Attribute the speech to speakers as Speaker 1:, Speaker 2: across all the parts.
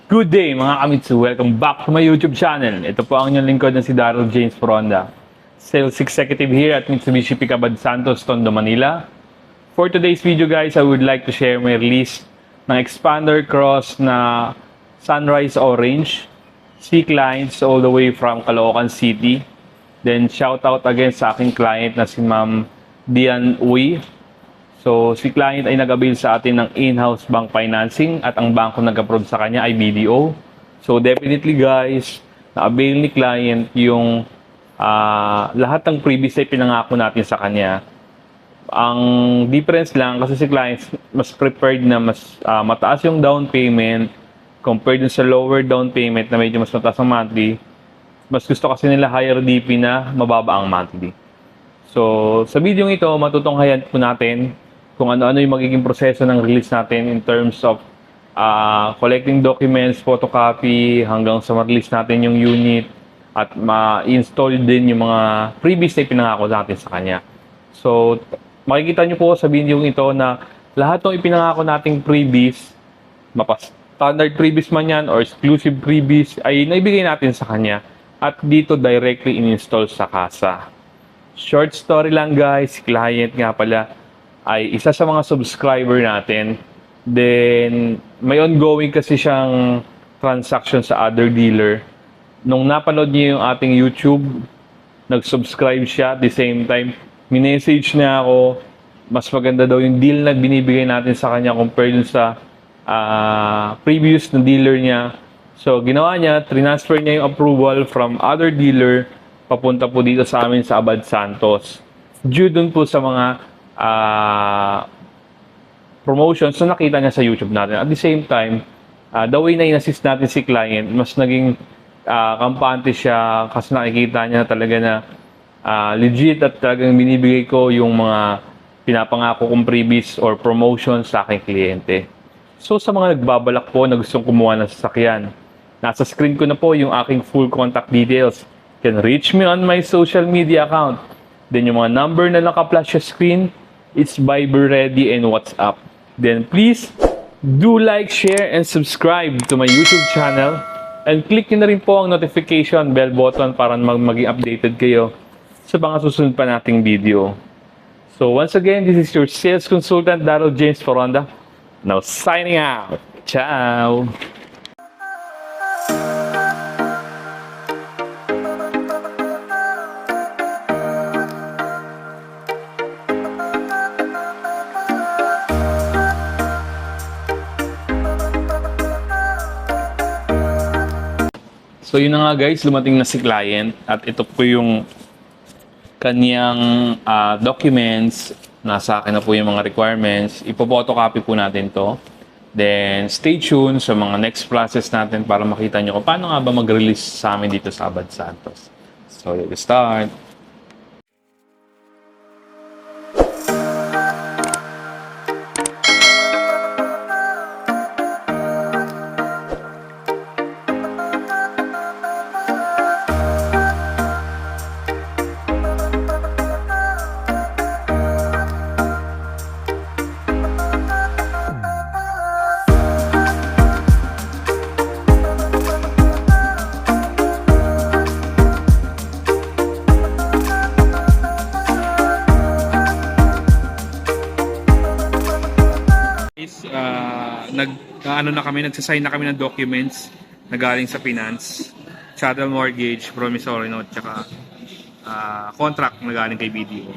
Speaker 1: Good day mga kamitsu! Welcome back to my YouTube channel. Ito po ang inyong lingkod na si Daryl James Foronda, Sales Executive here at Mitsubishi Picabad Santos, Tondo, Manila. For today's video guys, I would like to share my release ng Expander Cross na Sunrise Orange. Si clients all the way from Caloocan City. Then shout out again sa aking client na si Ma'am Dian Uy. So, si client ay nag-avail sa atin ng in-house bank financing at ang bangko nag-approve sa kanya ay BDO. So, definitely guys, na-avail ni client yung lahat ng previous ay pinangako natin sa kanya. Ang difference lang kasi si client mas prepared na mas mataas yung down payment compared dun sa lower down payment na medyo mas mataas ang monthly. Mas gusto kasi nila higher DP na mababa ang monthly. So, sa video ito, matutunghayan po natin kung ano-ano yung magiging proseso ng release natin in terms of collecting documents, photocopy, hanggang sa ma-release natin yung unit at ma-install din yung mga previous na ipinangako natin sa kanya. So, makikita nyo po sa video ito na lahat ng ipinangako nating previous, standard previous man yan or exclusive previous, ay naibigay natin sa kanya at dito directly in-install sa kasa. Short story lang guys, client nga pala ay isa sa mga subscriber natin. Then, may ongoing kasi siyang transaction sa other dealer. Nung napanood niya yung ating YouTube, nag-subscribe siya. At the same time, minessage niya ako, mas maganda daw yung deal na binibigay natin sa kanya compared dun sa previous na dealer niya. So, ginawa niya, transfer niya yung approval from other dealer papunta po dito sa amin sa Abad Santos. Due dun po sa mga promotions na nakita niya sa YouTube natin. At the same time, the way na in-assist natin si client, mas naging kampante siya kasi nakikita niya talaga na legit at talagang binibigay ko yung mga pinapangako kong previous or promotion sa aking kliyente. So sa mga nagbabalak po na gustong kumuha ng sasakyan, nasa screen ko na po yung aking full contact details. You can reach me on my social media account. Then yung mga number na naka-flash sa screen, it's Viber ready and WhatsApp. Then please do like, share, and subscribe to my YouTube channel. And click nyo na rin po ang notification bell button para maging updated kayo sa mga susunod pa nating video. So once again, this is your sales consultant, Daryl James Foronda. Now signing out. Ciao! So yun na nga guys, lumating na si client at ito po yung kanyang documents. Nasa akin na po yung mga requirements. Ipo-photocopy po natin to. Then stay tuned sa mga next process natin para makita nyo kung paano nga ba mag-release sa amin dito sa Abad Santos. So let's start. Nagsasign na kami ng documents na galing sa finance, chattel mortgage, promissory note, tsaka contract na galing kay BDO.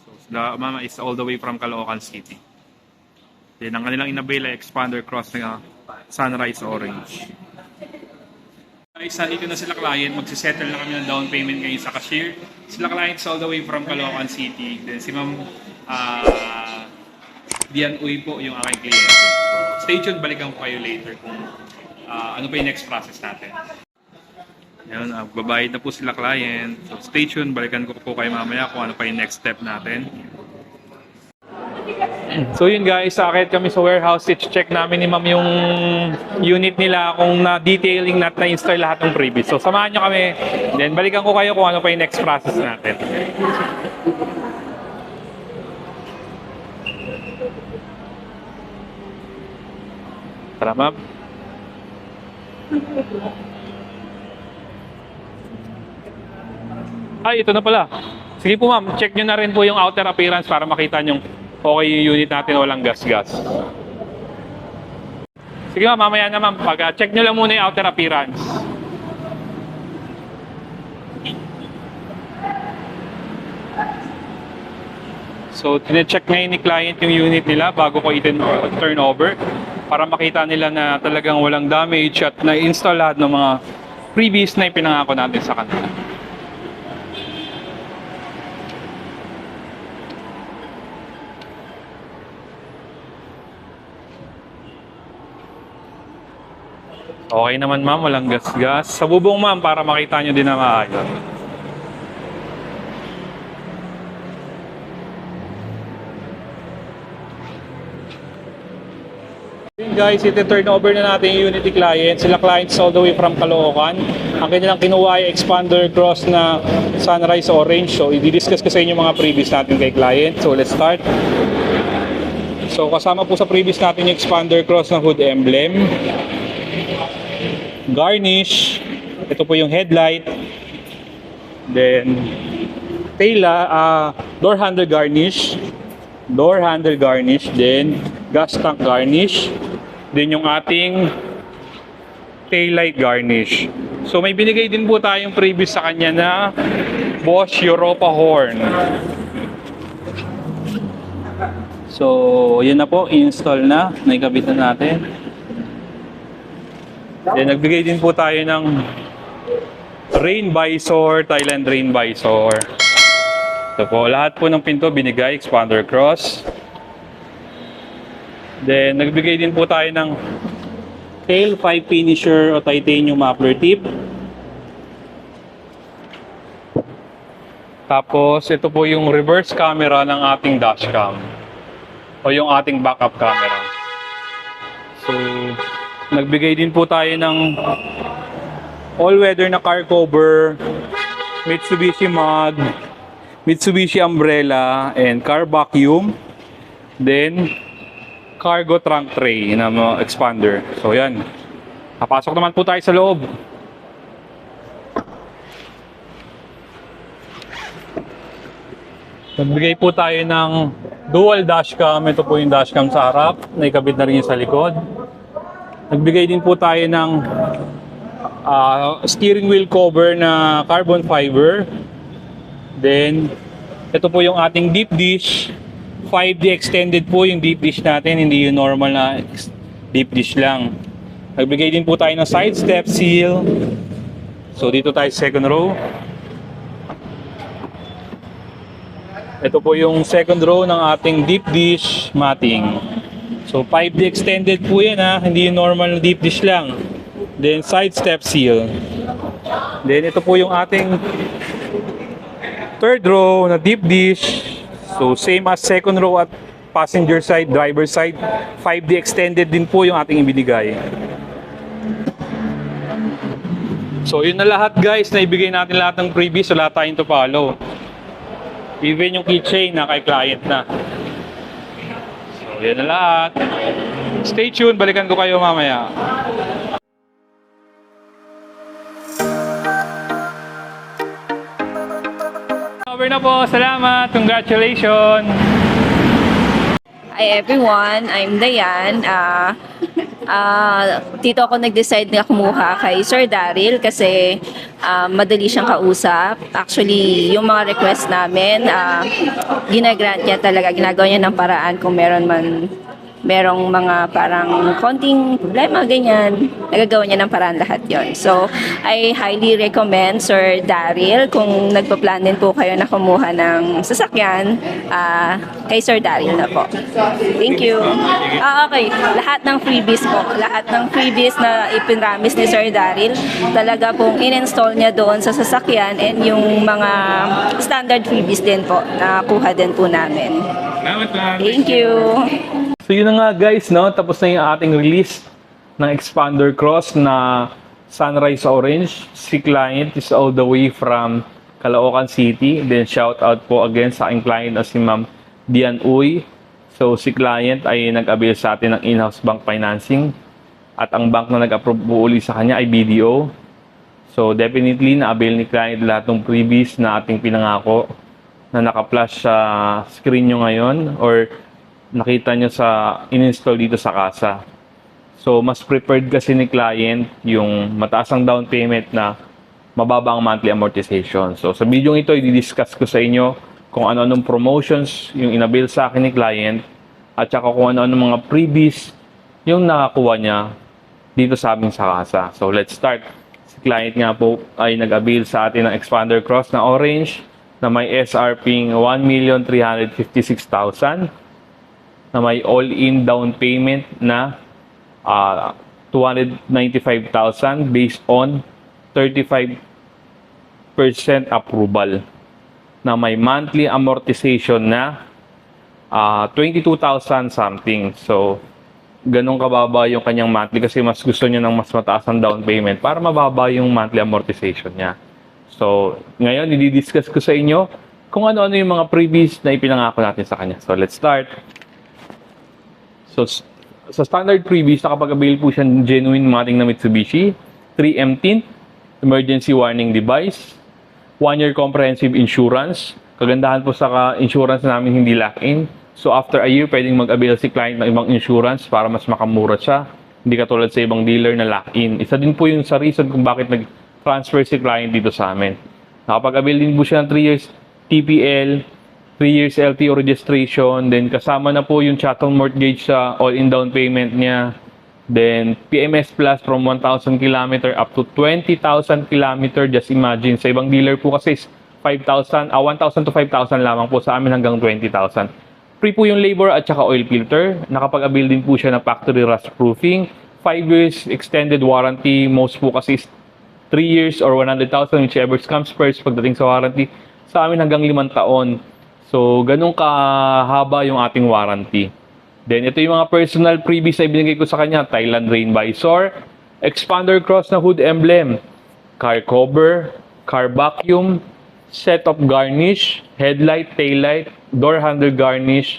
Speaker 1: So, sila mama is all the way from Caloocan City. Then ang kanilang inabail ay Expander Cross na Sunrise Orange. Guys, dito na sila client, magsisettle na kami ng down payment ngayon sa cashier. Sila clients all the way from Caloocan City. Then si Ma'am Dian Uy po yung aking kliyente. So, stay tuned, balikan ko kayo later kung ano pa yung next process natin. Yan, babayad na po sila client. So stay tuned, balikan ko po kayo mamaya kung ano pa yung next step natin. So yun guys, sakit kami sa warehouse. I-check namin ni ma'am yung unit nila kung na-detailing na na-install lahat ng previous. So samahan nyo kami. Then balikan ko kayo kung ano pa yung next process natin. Tara, ma'am. Ay, ito na pala. Sige po, ma'am. Check nyo na rin po yung outer appearance para makita nyo okay yung unit natin, walang gas-gas. Sige, ma'am. Mamaya na, ma'am. Check nyo lang muna yung outer appearance. So, tine-check ngayon ni client yung unit nila bago ko i-turn over para makita nila na talagang walang damage at na-install lahat ng mga previous na ipinangako natin sa kanila. Okay naman, ma'am, walang gas-gas. Sa bubong, ma'am, para makita nyo din na maayos. Guys, iti-turn over na natin yung Unity client. Sila clients all the way from Caloocan. Ang kanilang kinuha ay expander cross na Sunrise Orange. So, i-discuss ko sa inyo mga previous natin kay client. So, let's start. So, kasama po sa previous natin yung expander cross na hood emblem. Garnish. Ito po yung headlight. Then, door handle garnish. Door handle garnish. Then, gas tank garnish. Then yung ating taillight garnish. So may binigay din po tayong previous sa kanya na Bosch Europa horn. So yun na po, install na. Naikabit na natin. Then nagbigay din po tayo ng rain visor, Thailand rain visor. Ito po, lahat po ng pinto binigay, expander cross. Then, nagbigay din po tayo ng tail 5 finisher o titanium muffler tip. Tapos, ito po yung reverse camera ng ating dashcam o yung ating backup camera. So, nagbigay din po tayo ng all-weather na car cover, Mitsubishi mug, Mitsubishi umbrella, and car vacuum. Then, cargo trunk tray na mga expander. So yan. Papasok naman po tayo sa loob. Nagbigay po tayo ng dual dashcam. Ito po yung dashcam sa harap. Naikabit na rin yung sa likod. Nagbigay din po tayo ng steering wheel cover na carbon fiber. Then, ito po yung ating deep dish. 5D extended po yung deep dish natin, hindi yung normal na deep dish lang. Nagbigay din po tayo ng side step seal. So dito tayo second row. Ito po yung second row ng ating deep dish matting. So 5D extended po yan ha, hindi yung normal na deep dish lang. Then side step seal. Then ito po yung ating third row na deep dish. So same as second row at passenger side, driver side, 5D extended din po yung ating ibinigay. So yun na lahat guys, na ibigay natin lahat ng previous, so lahat tayong to follow. Even yung keychain na kay client na. So yun na lahat. Stay tuned, balikan ko kayo mamaya. Over na po, salamat, congratulations!
Speaker 2: Hi everyone, I'm Dayan. Dito ako nag-decide na kumuha kay Sir Daryl kasi madali siyang kausap. Actually, yung mga request namin, ginagrant niya talaga, ginagawa niya ng paraan kung merong mga parang konting problema, ganyan, nagagawa niya ng paraan lahat yon. So, I highly recommend Sir Daryl kung nagpa-plan din po kayo na kumuha ng sasakyan, kay Sir Daryl na po. Thank you. Okay, lahat ng freebies po, lahat ng freebies na ipinramis ni Sir Daryl, talaga pong in-install niya doon sa sasakyan, and yung mga standard freebies din po, nakuha din po namin. Thank you.
Speaker 1: So yun na nga guys, no? Tapos na yung ating release ng expander cross na Sunrise Orange. Si client is all the way from Caloocan City. Then shout out po again sa aking client na si Ma'am Dian Uy So si client ay nag-avail sa atin ng in-house bank financing at ang bank na nag-approve po uli sa kanya ay BDO. So definitely na-avail ni client lahat ng freebies na ating pinangako na naka-flash sa screen nyo ngayon or nakita nyo sa in-install dito sa casa. So mas preferred kasi ni client yung mataas ang down payment na mababa ang monthly amortization. So sa video ito, i-discuss ko sa inyo kung ano-anong promotions yung inabil sa akin ni client at saka kung ano-anong mga freebies yung nakakuha niya dito sa aming sa casa. So let's start. Si client nga po ay nag-avail sa atin ng expander cross na orange na may SRP 1,356,000 na may all-in down payment na 295,000 based on 35% approval na may monthly amortization na 22,000 something. So, ganun kababa yung kanyang monthly kasi mas gusto niya ng mas mataas ang down payment para mababa yung monthly amortization niya. So, ngayon, i-discuss ko sa inyo kung ano-ano yung mga freebies na ipinangako natin sa kanya. So, let's start. So, sa standard freebies, nakapag-avail po siya ng genuine mating na Mitsubishi, 3M tint, emergency warning device, 1-year comprehensive insurance. Kagandahan po sa insurance namin hindi lock-in. So after a year, pwedeng mag-avail si client ng ibang insurance para mas makamura siya. Hindi katulad sa ibang dealer na lock-in. Isa din po yung sa reason kung bakit nag-transfer si client dito sa amin. Nakapag-avail din po siya ng 3 years TPL, 3 years LTO registration, then kasama na po yung chattel mortgage sa all-in down payment niya. Then, PMS Plus from 1,000 km up to 20,000 km. Just imagine, sa ibang dealer po kasi 1,000 to 5,000 lamang po, sa amin hanggang 20,000. Free po yung labor at saka oil filter. Nakapag-avail din po siya ng factory rust proofing. 5 years extended warranty. Most po kasi 3 years or 100,000, whichever comes first pagdating sa warranty. Sa amin hanggang 5 taon. So, ganun kahaba yung ating warranty. Then, ito yung mga personal freebies na ibinigay ko sa kanya. Thailand Rain Visor, expander cross na hood emblem, car cover, car vacuum, set of garnish, headlight, taillight, door handle garnish,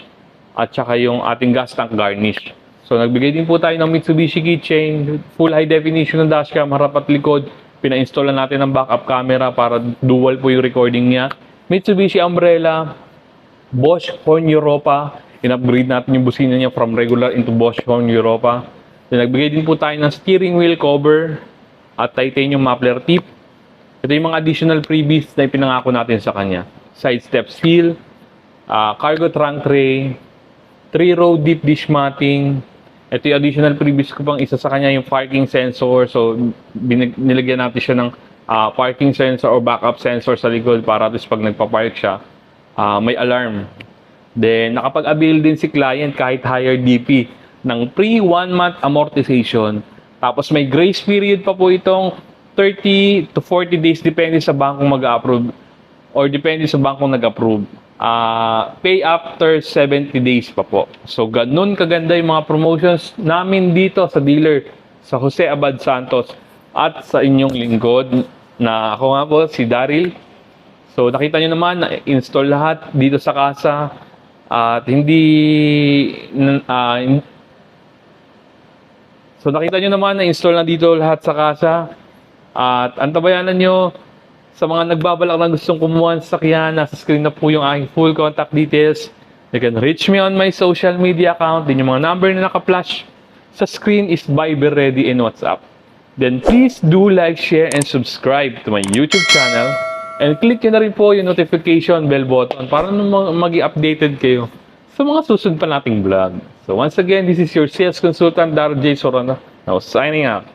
Speaker 1: at saka yung ating gas tank garnish. So, nagbigay din po tayo ng Mitsubishi keychain, full high definition ng dashcam, harap at likod. Pina-install na natin ng backup camera para dual po yung recording niya. Mitsubishi umbrella, Bosch Horn Europa. In-upgrade natin yung busina niya from regular into Bosch Horn Europa. Then, nagbigay din po tayo ng steering wheel cover at titanium muffler tip. Ito yung mga additional freebies na ipinangako natin sa kanya. Side step seal, cargo trunk tray, 3-row deep dish matting. Ito yung additional freebies ko pang isa sa kanya, yung parking sensor. So, nilagyan natin siya ng parking sensor or backup sensor sa likod para at least pag nagpa-park siya, may alarm. Then, nakapag-avail din si client kahit higher DP ng pre-1-month amortization. Tapos may grace period pa po itong 30 to 40 days depende sa bankong mag-approve or depende sa bankong nag-approve. Pay after 70 days pa po. So, ganun kaganda yung mga promotions namin dito sa dealer sa Jose Abad Santos at sa inyong lingkod na ako nga po, si Daryl. So, nakita nyo naman na install lahat dito sa casa. At so nakita nyo naman na install na dito lahat sa casa. At antabayanan nyo sa mga nagbabalak na gustong kumuha ng sasakyan, nasa screen na po yung aking full contact details. You can reach me on my social media account. Din yung mga number na naka-flash sa screen is Viber Ready and WhatsApp. Then please do like, share, and subscribe to my YouTube channel. And click nyo na rin po yung notification bell button para maging updated kayo sa mga susunod pa nating vlog. So once again, this is your sales consultant, Daryl J. Sorona. Now signing out.